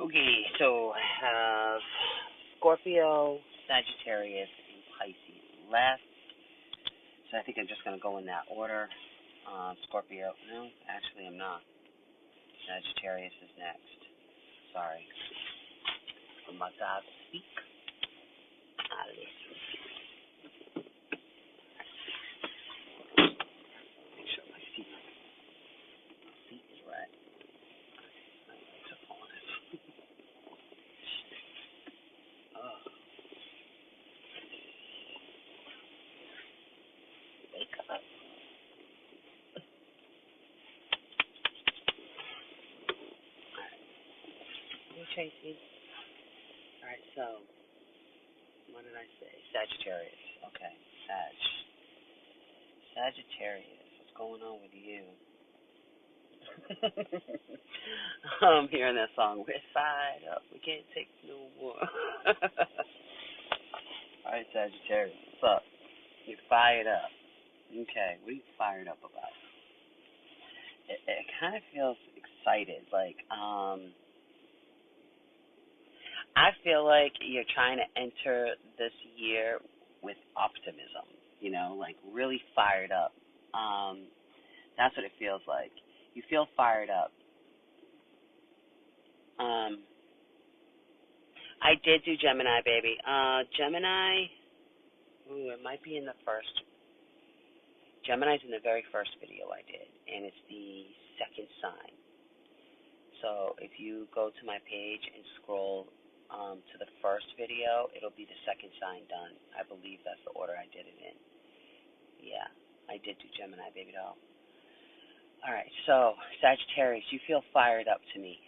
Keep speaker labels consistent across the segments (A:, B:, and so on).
A: Okay, so I have Scorpio, Sagittarius, and Pisces left. So I think I'm just going to go in that order. Scorpio, no, actually I'm not. Sagittarius is next. Sorry. For my God speak. I listen. Make sure my seat is right. My legs are falling in. Oh. Wake up. Hey, Tracy. Alright, so, what did I say? Sagittarius. Okay, Sagittarius, what's going on with you? I'm hearing that song, we're fired up, we can't take no more. Alright, Sagittarius, what's up? You're fired up. Okay, what are you fired up about? It kind of feels excited, like, I feel like you're trying to enter this year with optimism, you know, like really fired up. That's what it feels like. You feel fired up. I did do Gemini, baby. Gemini, it might be in the first. Gemini's in the very first video I did, and it's the second sign. So if you go to my page and scroll to the first video, it'll be the second sign done. I believe that's the order I did it in. Yeah, I did do Gemini, baby doll. All right, so Sagittarius, you feel fired up to me.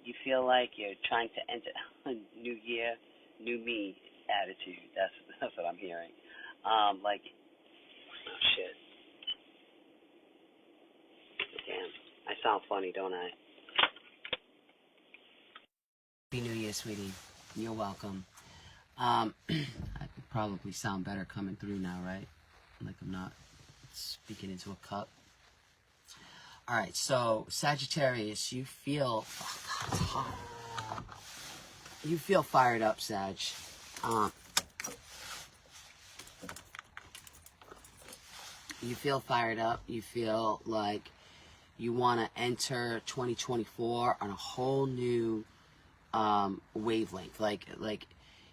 A: You feel like you're trying to enter a new year, new me attitude. That's what I'm hearing. Like, oh shit. Damn, I sound funny, don't I? Happy New Year, sweetie. You're welcome. I could probably sound better coming through now, right? Like I'm not speaking into a cup. All right, so Sagittarius, you feel, oh God, it's hot. You feel fired up, Sag. You feel fired up. You feel like you want to enter 2024 on a whole new wavelength. Like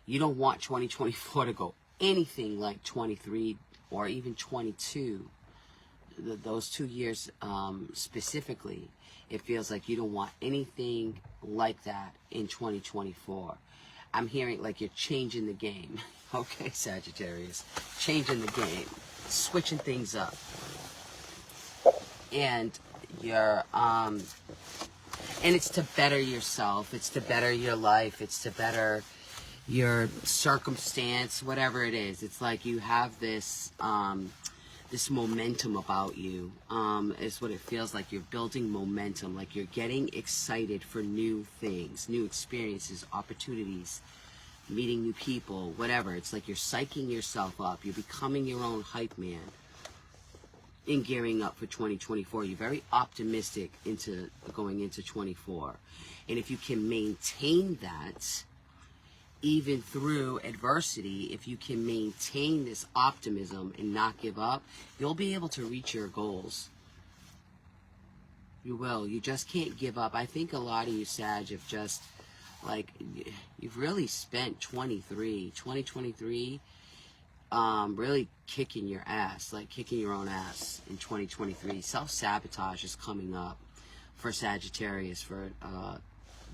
A: you don't want 2024 to go anything like 23 or even 22. Those 2 years specifically, it feels like you don't want anything like that in 2024. I'm hearing like you're changing the game. Okay, Sagittarius, changing the game, switching things up, and you're and it's to better yourself, it's to better your life, it's to better your circumstance, whatever it is. It's like you have this this momentum about you, is what it feels like. You're building momentum, like you're getting excited for new things, new experiences, opportunities, meeting new people, whatever. It's like you're psyching yourself up. You're becoming your own hype man in gearing up for 2024. You're very optimistic into going into 24. And if you can maintain that, even through adversity, if you can maintain this optimism and not give up, you'll be able to reach your goals. You will. You just can't give up. I think a lot of you, Sag, have just, like, you've really spent 2023, really kicking your ass, like kicking your own ass in 2023. Self-sabotage is coming up for Sagittarius for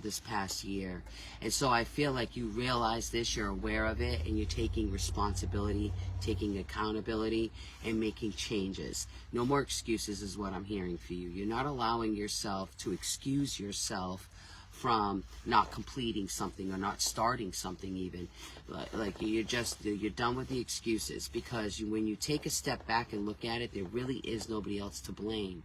A: this past year. And so I feel like you realize this, you're aware of it, and you're taking responsibility, taking accountability, and making changes. No more excuses is what I'm hearing for you. You're not allowing yourself to excuse yourself from not completing something or not starting something even. Like you're done with the excuses, because when you take a step back and look at it, there really is nobody else to blame.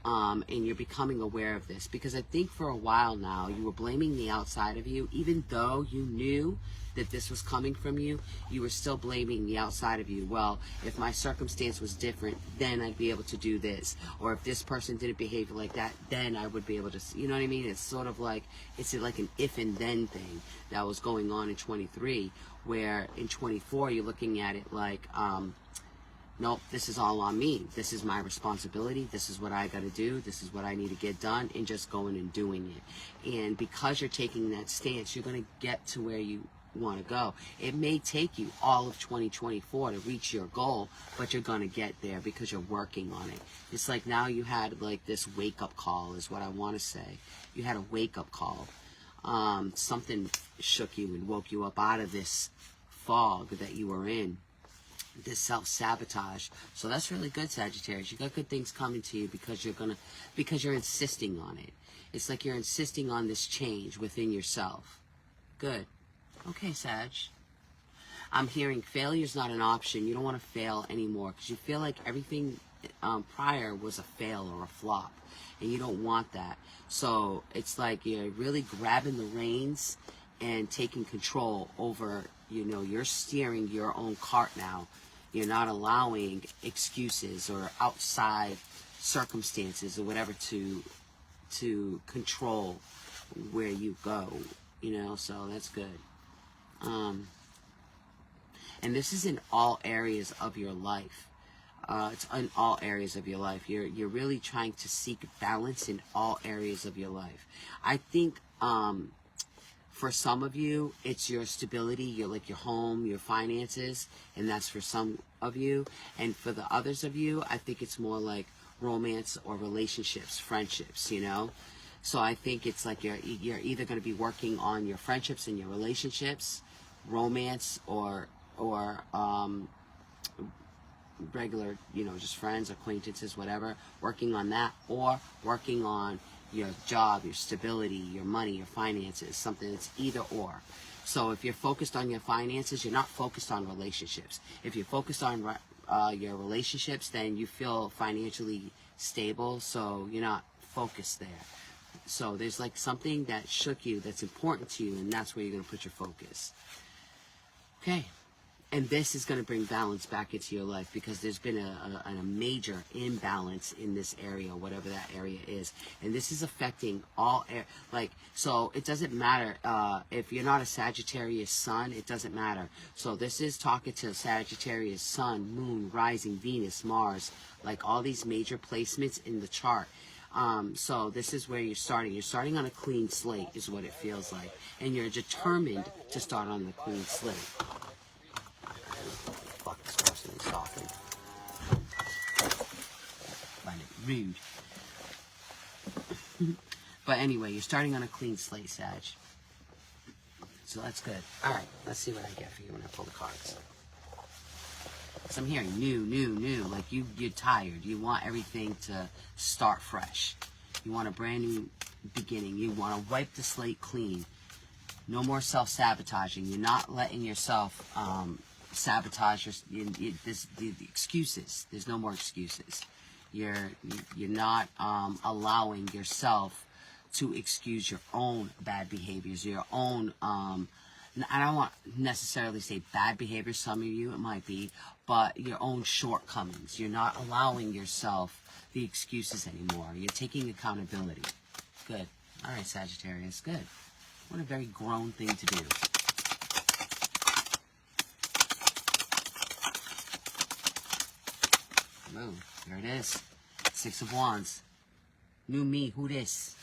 A: And you're becoming aware of this, because I think for a while now you were blaming the outside of you. Even though you knew that this was coming from you, you were still blaming the outside of you. Well, if my circumstance was different, then I'd be able to do this, or if this person didn't behave like that, then I would be able to, you know what I mean? It's sort of like, it's like an if and then thing that was going on in 23, where in 24 you're looking at it like, nope, this is all on me. This is my responsibility. This is what I got to do. This is what I need to get done, and just going and doing it. And because you're taking that stance, you're going to get to where you want to go. It may take you all of 2024 to reach your goal, but you're going to get there because you're working on it. It's like now you had like this wake-up call is what I want to say. You had a wake-up call. Something shook you and woke you up out of this fog that you were in. This self-sabotage. So that's really good, Sagittarius. You got good things coming to you because you're insisting on it. It's like you're insisting on this change within yourself. Good. Okay, Sag. I'm hearing failure's not an option. You don't want to fail anymore because you feel like everything prior was a fail or a flop, and you don't want that. So it's like you're really grabbing the reins and taking control over, you know, you're steering your own cart now. You're not allowing excuses or outside circumstances or whatever to control where you go, you know, so that's good. And this is in all areas of your life. It's in all areas of your life. You're really trying to seek balance in all areas of your life. I think, for some of you, it's your stability, your home, your finances, and that's for some of you. And for the others of you, I think it's more like romance or relationships, friendships, you know? So I think it's like you're either going to be working on your friendships and your relationships, romance, or regular, you know, just friends, acquaintances, whatever, working on that, or working on your job, your stability, your money, your finances, something that's either or. So if you're focused on your finances, you're not focused on relationships. If you're focused on your relationships, then you feel financially stable, so you're not focused there. So there's like something that shook you that's important to you, and that's where you're going to put your focus. Okay. And this is going to bring balance back into your life because there's been a major imbalance in this area, whatever that area is. And this is affecting all so it doesn't matter if you're not a Sagittarius sun, it doesn't matter. So this is talking to Sagittarius sun, moon, rising, Venus, Mars, like all these major placements in the chart. So this is where you're starting. You're starting on a clean slate is what it feels like. And you're determined to start on the clean slate. Fuck this person is talking. Find it rude. But anyway, you're starting on a clean slate, Sag. So that's good. Alright, let's see what I get for you when I pull the cards. So I'm hearing new. Like you're tired. You want everything to start fresh. You want a brand new beginning. You want to wipe the slate clean. No more self-sabotaging. You're not letting yourself sabotage the excuses. There's no more excuses. You're not allowing yourself to excuse your own bad behaviors, your own I don't want necessarily say bad behavior. Some of you it might be, but your own shortcomings. You're not allowing yourself the excuses anymore. You're taking accountability. Good. All right, Sagittarius. Good. What a very grown thing to do. Boom. There it is. Six of Wands. New me. Who this?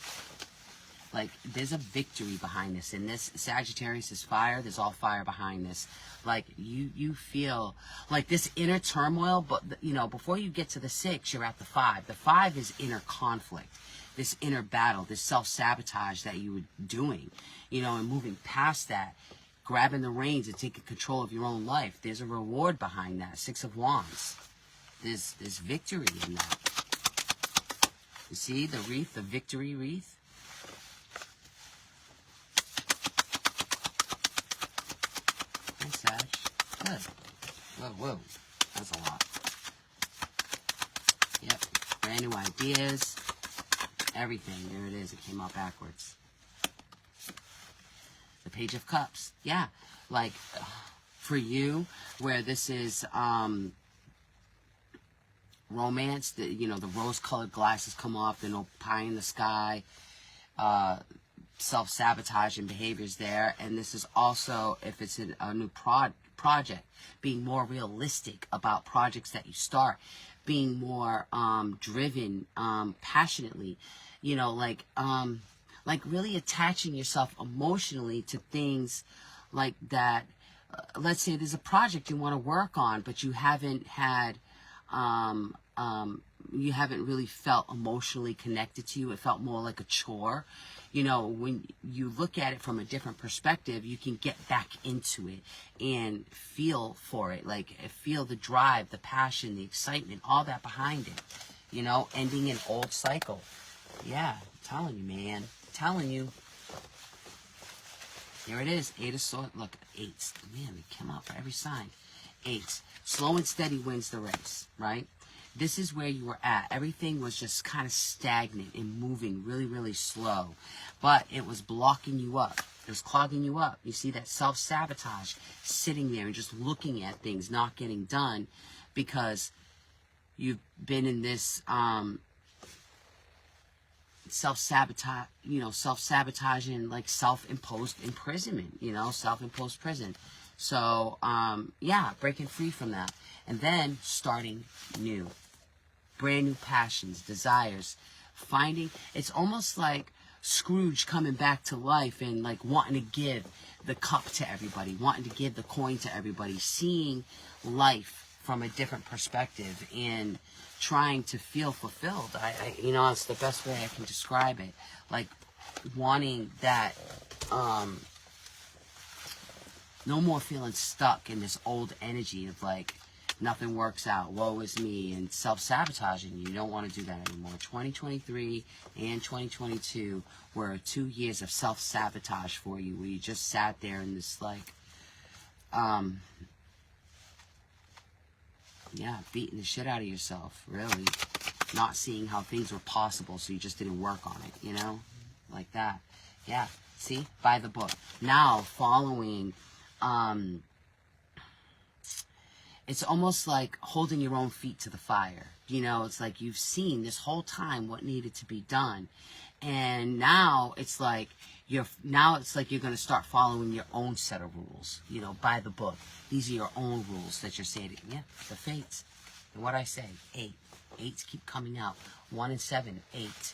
A: Like, there's a victory behind this. And this Sagittarius is fire. There's all fire behind this. Like, you feel like this inner turmoil, but, you know, before you get to the 6, you're at the 5. The 5 is inner conflict, this inner battle, this self-sabotage that you were doing, you know, and moving past that, grabbing the reins and taking control of your own life. There's a reward behind that. 6 of Wands. There's victory in that. You see the wreath, the victory wreath? Nice, Sag. Good. Whoa. That's a lot. Yep. Brand new ideas. everything. There it is. It came out backwards. The Page of Cups. Yeah. Like, for you, where this is romance, the rose-colored glasses come off, the no pie in the sky, self-sabotaging behaviors there. And this is also, if it's a new project, being more realistic about projects that you start, being more driven passionately, like really attaching yourself emotionally to things like that. Let's say there's a project you want to work on, but you haven't had you haven't really felt emotionally connected to you. It felt more like a chore. When you look at it from a different perspective, you can get back into it and feel for it, like feel the drive, the passion, the excitement, all that behind it, ending an old cycle. Yeah, I'm telling you, man. I'm telling you. Here it is, 8 of Swords. Look, 8s. Man, they come out for every sign. 8s. Slow and steady wins the race, right? This is where you were at. Everything was just kind of stagnant and moving really, really slow. But it was blocking you up. It was clogging you up. You see that self-sabotage sitting there and just looking at things not getting done because you've been in this self-sabotaging, like self-imposed imprisonment, self-imposed prison. So, yeah, breaking free from that. And then starting new. Brand new passions, desires, finding, it's almost like Scrooge coming back to life and like wanting to give the cup to everybody, wanting to give the coin to everybody, seeing life from a different perspective and trying to feel fulfilled. It's the best way I can describe it. Like wanting that, no more feeling stuck in this old energy of like, nothing works out, woe is me, and self-sabotaging. You don't want to do that anymore. 2023 and 2022 were 2 years of self-sabotage for you, where you just sat there in this, like, beating the shit out of yourself, really. Not seeing how things were possible, so you just didn't work on it, like that. Yeah, see? By the book. Now, following, it's almost like holding your own feet to the fire. It's like you've seen this whole time what needed to be done. And now it's like you're going to start following your own set of rules, by the book. These are your own rules that you're saying. Yeah, the fates. And what I say, 8. 8s keep coming out. 1 and 7, 8.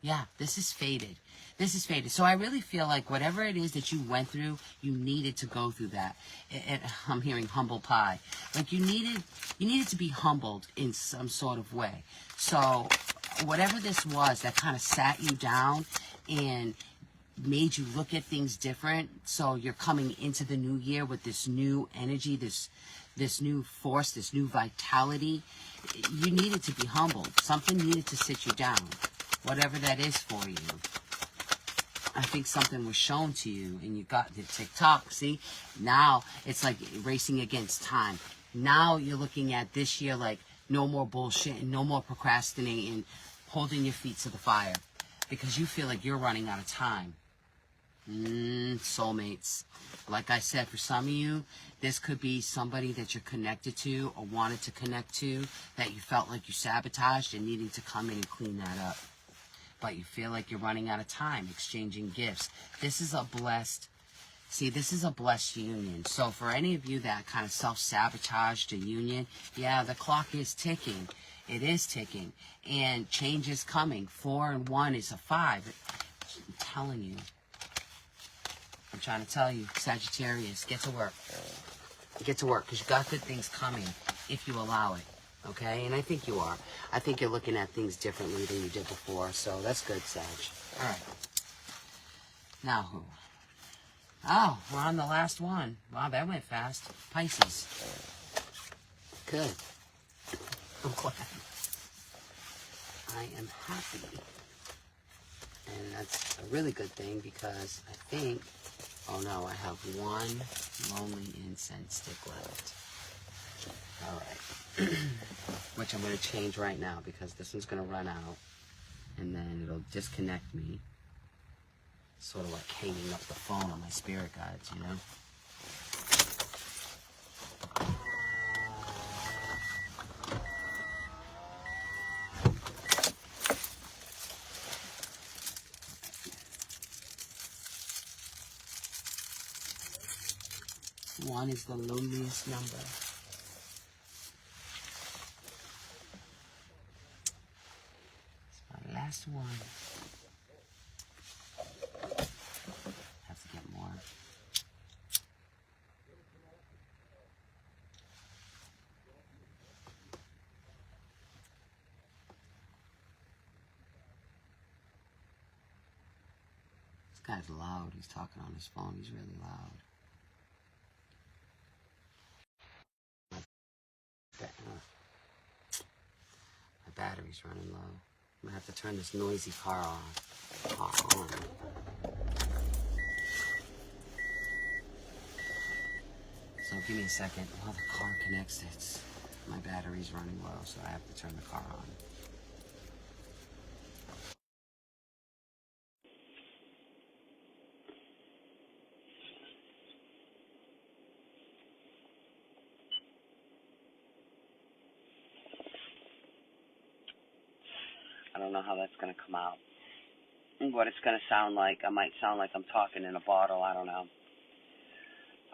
A: Yeah, this is fated. This is fated. So I really feel like whatever it is that you went through, you needed to go through that. I'm hearing humble pie. Like you needed to be humbled in some sort of way. So whatever this was that kind of sat you down and made you look at things different. So you're coming into the new year with this new energy, this new force, this new vitality. You needed to be humbled. Something needed to sit you down. Whatever that is for you. I think something was shown to you and you got the TikTok. See, now it's like racing against time. Now you're looking at this year like no more bullshit and no more procrastinating, holding your feet to the fire because you feel like you're running out of time. Soulmates. Like I said, for some of you, this could be somebody that you're connected to or wanted to connect to that you felt like you sabotaged and needing to come in and clean that up. But you feel like you're running out of time, exchanging gifts. This is a blessed union. So for any of you that kind of self-sabotaged a union, yeah, the clock is ticking. It is ticking. And change is coming. 4 and 1 is a 5. I'm telling you. I'm trying to tell you, Sagittarius, get to work. Get to work, because you got good things coming if you allow it. Okay, and I think you are. I think you're looking at things differently than you did before, so that's good, Sag. All right. Now who? Oh, we're on the last one. Wow, that went fast. Pisces. Good. I'm glad. I am happy. And that's a really good thing because I think, oh no, I have one lonely incense stick left. All right. Which I'm going to change right now because this one's going to run out. and then it'll disconnect me. Sort of like hanging up the phone on my spirit guides, you know? One is the loneliest number. It's my last one. Have to get more. This guy's loud. He's talking on his phone. He's really loud. My battery's running low. I'm gonna have to turn this noisy car on. So give me a second while the car connects. My battery's running low, so I have to turn the car on. I don't know how that's going to come out. What it's going to sound like. I might sound like I'm talking in a bottle. I don't know.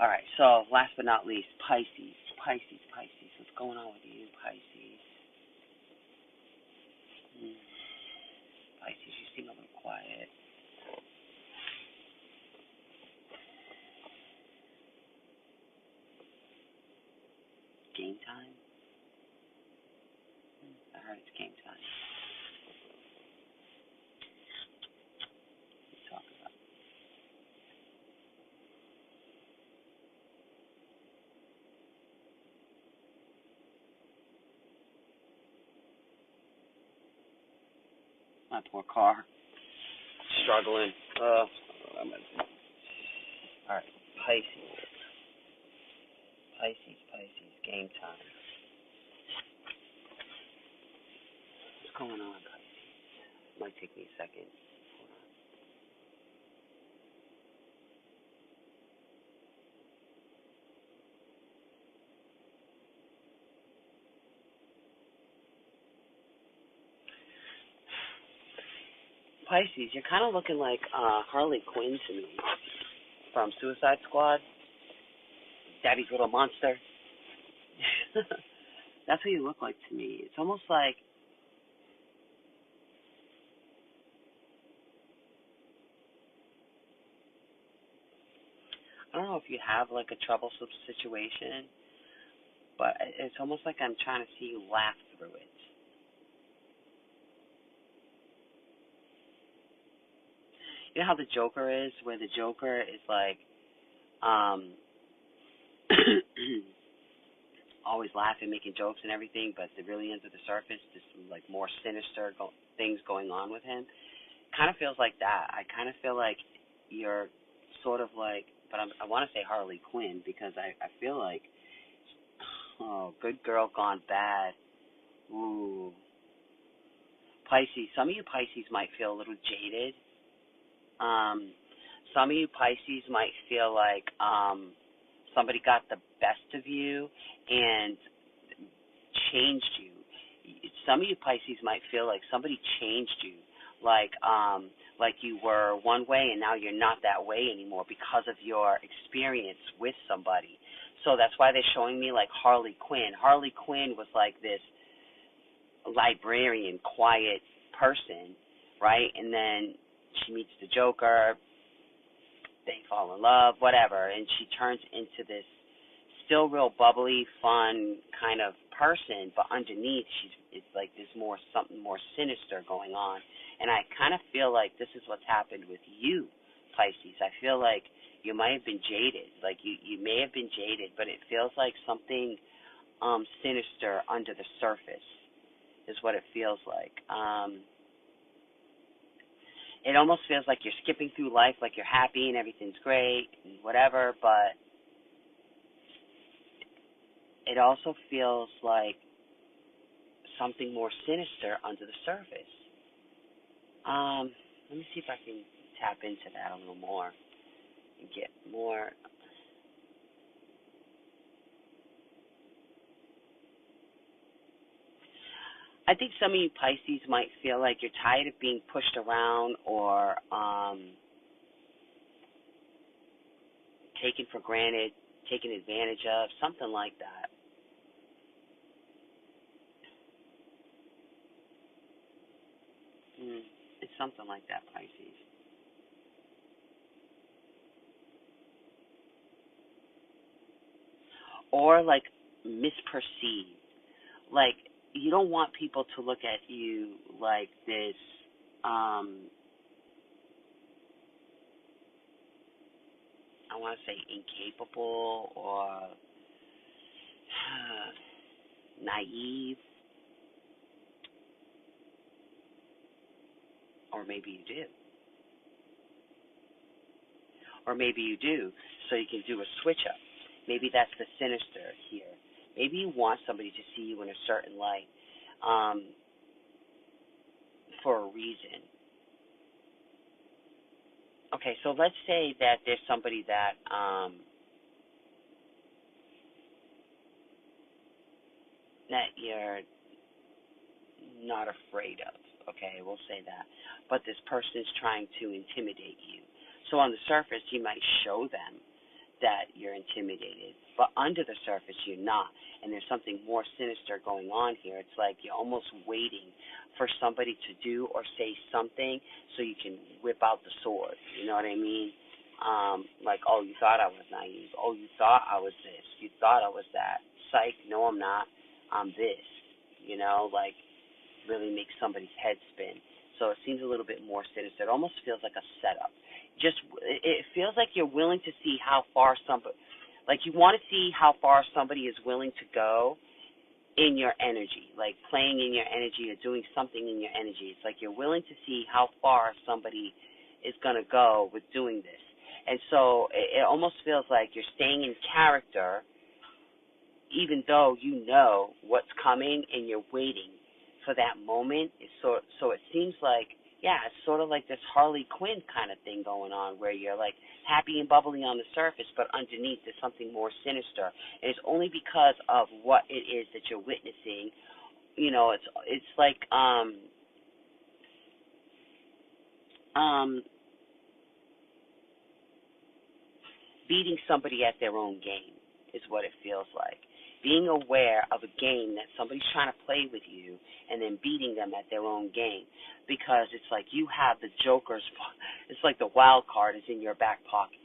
A: All right. So last but not least, Pisces. Pisces. What's going on with you, Pisces? Pisces, you seem a little quiet. Game time? I heard it's game time. My poor car. Struggling. All right. Pisces. Game time. What's going on, Pisces? Might take me a second. Pisces, you're kind of looking like Harley Quinn to me from Suicide Squad. Daddy's little monster. That's what you look like to me. It's almost like I don't know if you have like a troublesome situation, but it's almost like I'm trying to see you laugh through it. You know how the Joker is, where the Joker is like always laughing, making jokes and everything, but really under the surface, just like more sinister things going on with him. Kind of feels like that. I kind of feel like you're sort of like, but I want to say Harley Quinn because I feel like, oh, good girl gone bad. Ooh. Pisces, some of you Pisces might feel a little jaded. Some of you Pisces might feel like somebody got the best of you and changed you. Some of you Pisces might feel like somebody changed you, like you were one way and now you're not that way anymore because of your experience with somebody. So that's why they're showing me like Harley Quinn. Harley Quinn was like this librarian, quiet person, right? And then she meets the Joker, they fall in love, whatever, and she turns into this still real bubbly, fun kind of person, but underneath it's like there's something more sinister going on. And I kind of feel like this is what's happened with you, Pisces. I feel like you might have been jaded. Like you may have been jaded, but it feels like something sinister under the surface is what it feels like. It almost feels like you're skipping through life like you're happy and everything's great and whatever, but it also feels like something more sinister under the surface. Let me see if I can tap into that a little more and get more. I think some of you Pisces might feel like you're tired of being pushed around or taken for granted, taken advantage of, something like that. It's something like that, Pisces. Or like misperceived. Like you don't want people to look at you like this I want to say incapable or naive. Or maybe you do. Or maybe you do, so you can do a switch up. Maybe that's the sinister here. Maybe you want somebody to see you in a certain light for a reason. Okay, so let's say that there's somebody that that you're not afraid of. Okay, we'll say that. But this person is trying to intimidate you. So on the surface, you might show them that you're intimidated, but under the surface, you're not. And there's something more sinister going on here. It's like you're almost waiting for somebody to do or say something so you can whip out the sword. You know what I mean? Like, oh, you thought I was naive. Oh, you thought I was this. You thought I was that. Psych, no, I'm not. I'm this. You know, like, really makes somebody's head spin. So it seems a little bit more sinister. It almost feels like a setup. It feels like you're willing to see how far somebody, like you want to see how far somebody is willing to go in your energy, like playing in your energy or doing something in your energy. It's like you're willing to see how far somebody is going to go with doing this. And so it almost feels like you're staying in character even though you know what's coming and you're waiting for that moment. So it seems like, yeah, it's sort of like this Harley Quinn kind of thing going on where you're like happy and bubbly on the surface, but underneath there's something more sinister. And it's only because of what it is that you're witnessing. You know, it's like beating somebody at their own game is what it feels like. Being aware of a game that somebody's trying to play with you and then beating them at their own game, because it's like you have the joker's, it's like the wild card is in your back pocket.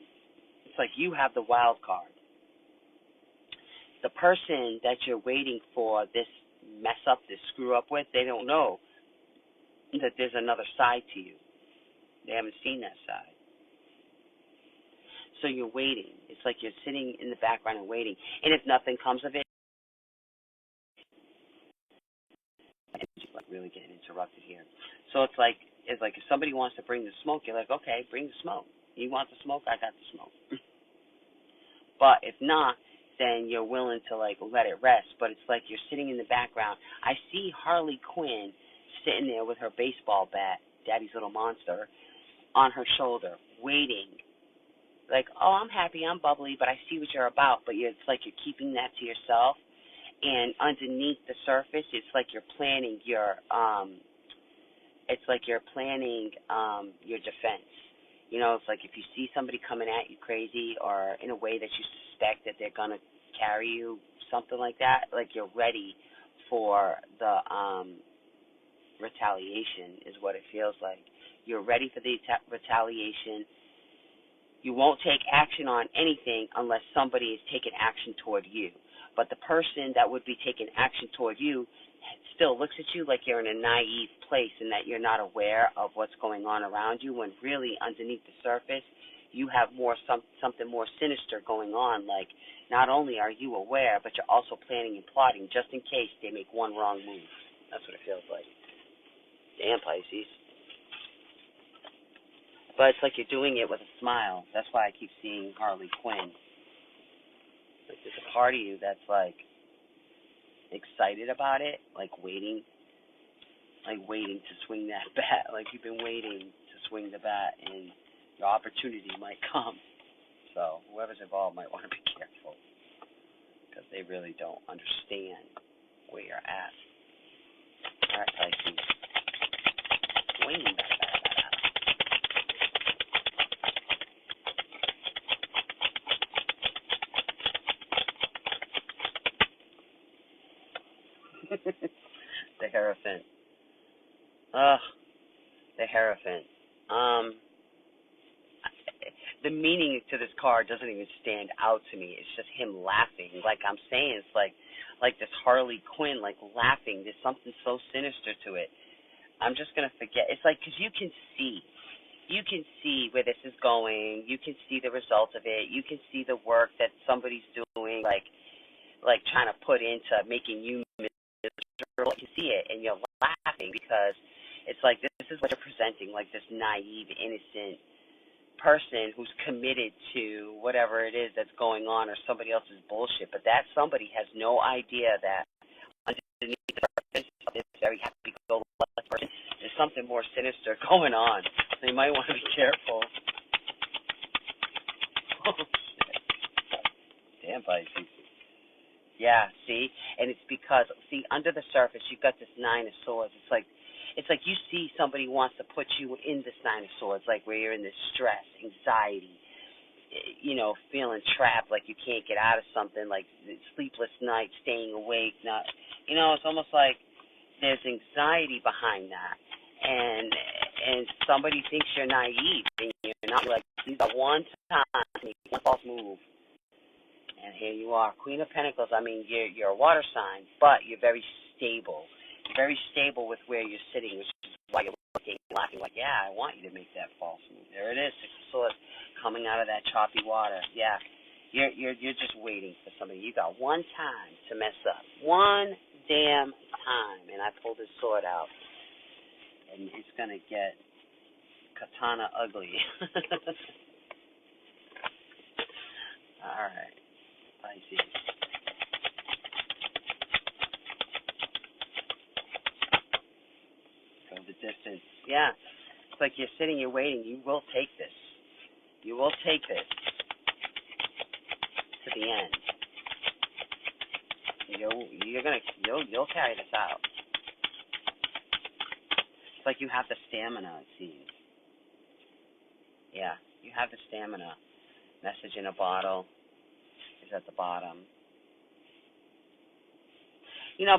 A: It's like you have the wild card. The person that you're waiting for this mess up, this screw up with, they don't know that there's another side to you. They haven't seen that side. So you're waiting. It's like you're sitting in the background and waiting. And if nothing comes of it, like really getting interrupted here. So it's like if somebody wants to bring the smoke, you're like, okay, bring the smoke. You want the smoke? I got the smoke. But if not, then you're willing to like let it rest. But it's like you're sitting in the background. I see Harley Quinn sitting there with her baseball bat, Daddy's Little Monster, on her shoulder, waiting. Like, oh, I'm happy, I'm bubbly, but I see what you're about. But it's like you're keeping that to yourself. And underneath the surface, it's like you're planning your defense. You know, it's like if you see somebody coming at you crazy or in a way that you suspect that they're gonna carry you, something like that, like you're ready for the retaliation is what it feels like. You're ready for the retaliation. You won't take action on anything unless somebody is taking action toward you. But the person that would be taking action toward you still looks at you like you're in a naive place and that you're not aware of what's going on around you, when really underneath the surface you have something more sinister going on. Like, not only are you aware, but you're also planning and plotting just in case they make one wrong move. That's what it feels like. Damn, Pisces. But it's like you're doing it with a smile. That's why I keep seeing Harley Quinn. Like there's a part of you that's like excited about it, like waiting like waiting to swing that bat. Like you've been waiting to swing the bat, and your opportunity might come. So whoever's involved might want to be careful, because they really don't understand where you're at. All right, Pisces. Swing that bat. The Hierophant. Ugh, the Hierophant. The meaning to this card doesn't even stand out to me. It's just him laughing. Like I'm saying, it's like this Harley Quinn, like laughing. There's something so sinister to it. I'm just going to forget. It's like, because you can see where this is going. You can see the result of it. You can see the work that somebody's doing, like trying to put into making you miserable. You see it, and you're laughing because it's like this is what you're presenting, like this naive, innocent person who's committed to whatever it is that's going on or somebody else's bullshit. But that somebody has no idea that underneath the surface of this very happy-go-lucky person, there's something more sinister going on. So you might want to be careful. Damn, Pisces. Yeah, see? And it's because, see, under the surface, you've got this Nine of Swords. It's like you see somebody wants to put you in this Nine of Swords, like where you're in this stress, anxiety, feeling trapped, like you can't get out of something, like sleepless nights, staying awake. It's almost like there's anxiety behind that. And somebody thinks you're naive, and you're not. Like, you got one time, one false move, and here you are, Queen of Pentacles. I mean, you're a water sign, but you're very stable. Very stable with where you're sitting, which is why you're looking, laughing, like, yeah, I want you to make that false move. There it is, Six of Swords, coming out of that choppy water. Yeah, you're just waiting for somebody. You got one time to mess up, one damn time, and I pulled this sword out, and it's gonna get katana ugly. All right, Pisces. The distance. Yeah. It's like you're sitting, you're waiting. You will take this. You will take this to the end. You'll carry this out. It's like you have the stamina, it seems. Yeah, you have the stamina. Message in a bottle is at the bottom.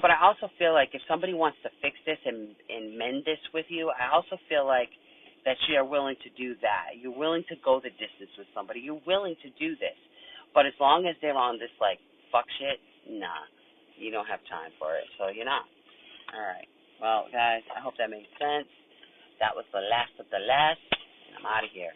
A: But I also feel like if somebody wants to fix this and mend this with you, I also feel like that you're willing to do that. You're willing to go the distance with somebody. You're willing to do this. But as long as they're on this, like, fuck shit, nah, you don't have time for it. So you're not. All right. Well, guys, I hope that made sense. That was the last of the last, and I'm out of here.